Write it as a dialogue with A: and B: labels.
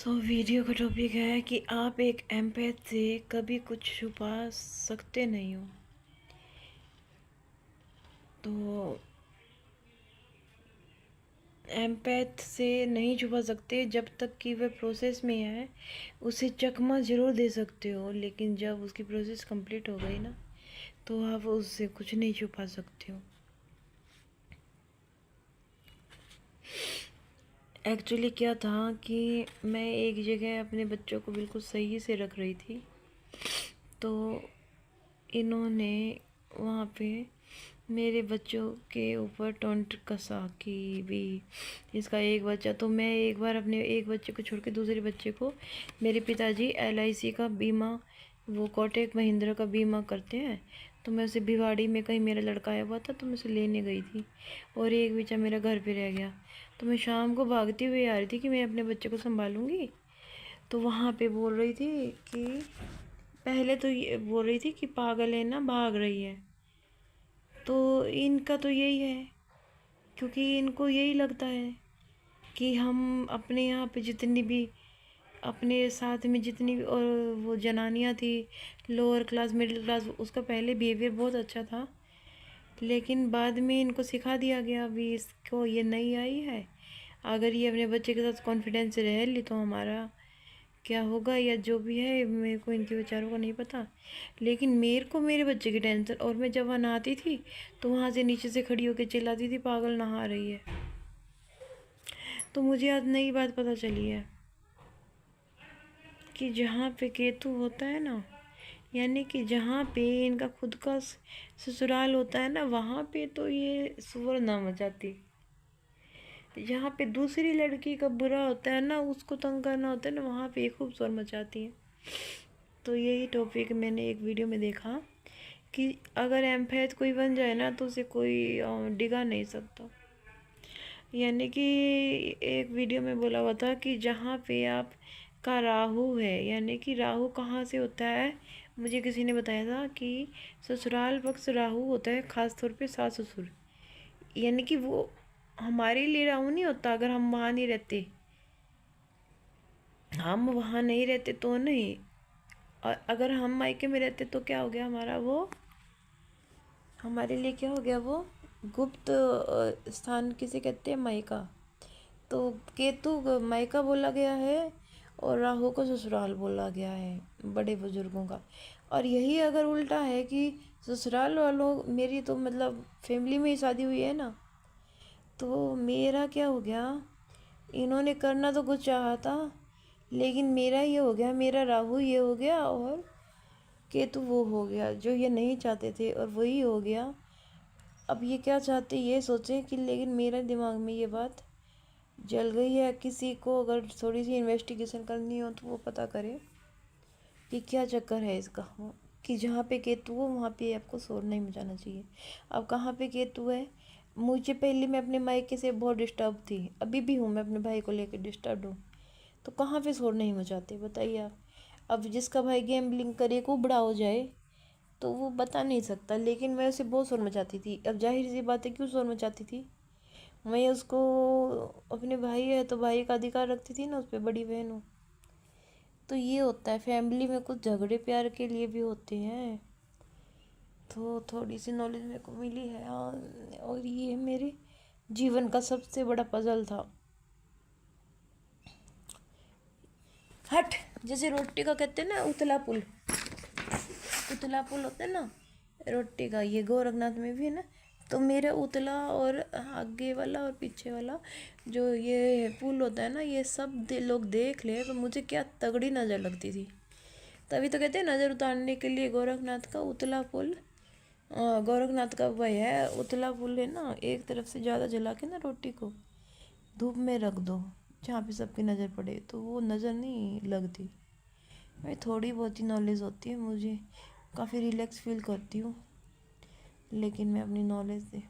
A: Video का topic है कि आप एक एम्पैथ से कभी कुछ छुपा सकते नहीं हो। तो एम्पैथ से नहीं छुपा सकते जब तक कि वह प्रोसेस में है। उसे चकमा ज़रूर दे सकते हो, लेकिन जब उसकी प्रोसेस कंप्लीट हो गई ना, तो आप उससे कुछ नहीं छुपा सकते हो। एक्चुअली क्या था कि मैं एक जगह अपने बच्चों को बिल्कुल सही से रख रही थी, तो इन्होंने वहाँ पे मेरे बच्चों के ऊपर टोंट कसा कि भी इसका एक बच्चा। तो मैं एक बार अपने एक बच्चे को छोड़ के दूसरे बच्चे को, मेरे पिताजी LIC का बीमा, वो कोटक महिंद्रा का बीमा करते हैं, तो मैं उसे भिवाड़ी में कहीं मेरा लड़का आया हुआ था, तो मैं उसे लेने गई थी और एक बच्चा मेरा घर पे रह गया। तो मैं शाम को भागती हुई आ रही थी कि मैं अपने बच्चे को संभालूंगी। तो वहाँ पे बोल रही थी कि पहले तो ये बोल रही थी कि पागल है ना, भाग रही है। तो इनका तो यही है, क्योंकि इनको यही लगता है कि हम अपने यहाँ पे जितनी भी अपने साथ में जितनी भी और वो जनानियाँ थी, लोअर क्लास मिडिल क्लास, उसका पहले बिहेवियर बहुत अच्छा था, लेकिन बाद में इनको सिखा दिया गया। अभी इसको ये नई आई है, अगर ये अपने बच्चे के साथ कॉन्फिडेंस से रह ली तो हमारा क्या होगा या जो भी है, मेरे को इनके विचारों का नहीं पता। लेकिन मेरे को मेरे बच्चे की टेंशन, और मैं जब वहाँ नहाती थी तो वहाँ से नीचे से खड़ी होकर चिल्लाती थी, पागल नहा रही है। तो मुझे आज नई बात पता चली है कि जहाँ पे केतु होता है ना, यानी कि जहाँ पे इनका खुद का ससुराल होता है ना, वहाँ पे तो ये सुवर ना मचाती। जहाँ पे दूसरी लड़की का बुरा होता है ना, उसको तंग करना होता है ना, वहाँ पे ये खूब शोर मचाती है। तो यही टॉपिक मैंने एक वीडियो में देखा कि अगर एम्पैथ कोई बन जाए ना, तो उसे कोई डिगा नहीं सकता। यानी कि एक वीडियो में बोला हुआ था कि जहाँ पे आप का राहु है, यानी कि राहु कहाँ से होता है, मुझे किसी ने बताया था कि ससुराल पक्ष राहु होता है, ख़ास तौर पे सास ससुर। यानी कि वो हमारे लिए राहु नहीं होता अगर हम वहाँ नहीं रहते, हम वहाँ नहीं रहते तो नहीं। और अगर हम मायके में रहते तो क्या हो गया हमारा, वो हमारे लिए क्या हो गया, वो गुप्त स्थान किसे कहते हैं, मायका। तो केतु मायका बोला गया है और राहु को ससुराल बोला गया है बड़े बुजुर्गों का। और यही अगर उल्टा है कि ससुराल वालों, मेरी तो मतलब फैमिली में ही शादी हुई है ना, तो मेरा क्या हो गया, इन्होंने करना तो कुछ चाहा था, लेकिन मेरा ये हो गया, मेरा राहु ये हो गया और केतु वो हो गया जो ये नहीं चाहते थे, और वही हो गया। अब ये क्या चाहते ये सोचें कि, लेकिन मेरे दिमाग में ये बात जल गई है। किसी को अगर थोड़ी सी इन्वेस्टिगेशन करनी हो तो वो पता करे कि क्या चक्कर है इसका, कि जहाँ पे केतु हो वहाँ पे आपको शोर नहीं मचाना चाहिए। अब कहाँ पे केतु है, मुझे पहले मैं अपने मायके से बहुत डिस्टर्ब थी, अभी भी हूँ, मैं अपने भाई को लेकर डिस्टर्ब हूँ। तो कहाँ पे शोर नहीं मचाते बताइए आप। अब जिसका भाई गैम्बलिंग करे कुबड़ा हो जाए तो वो बता नहीं सकता, लेकिन मैं उसे बहुत शोर मचाती थी। अब जाहिर सी बात है, क्यों शोर मचाती थी, मैं उसको, अपने भाई है तो भाई का अधिकार रखती थी ना उस पर, बड़ी बहन हूँ। तो ये होता है फैमिली में, कुछ झगड़े प्यार के लिए भी होते हैं। तो थोड़ी सी नॉलेज मेरे को मिली है, और ये मेरे जीवन का सबसे बड़ा पजल था। हट, जैसे रोटी का कहते हैं ना उतला पुल, उतला पुल होता है ना रोटी का, ये गोरखनाथ में भी है ना। तो मेरा उतला और आगे वाला और पीछे वाला जो ये पुल होता है ना, ये सब लोग देख ले तो मुझे क्या तगड़ी नज़र लगती थी। तभी तो कहते हैं नज़र उतारने के लिए गोरखनाथ का उतला पुल, गोरखनाथ का वह है उतला पुल है ना। एक तरफ से ज़्यादा जला के ना रोटी को धूप में रख दो जहाँ पे सबकी नज़र पड़े, तो वो नज़र नहीं लगती। भाई थोड़ी बहुत ही नॉलेज होती है मुझे, काफ़ी रिलैक्स फील करती हूँ, लेकिन मैं अपनी नॉलेज से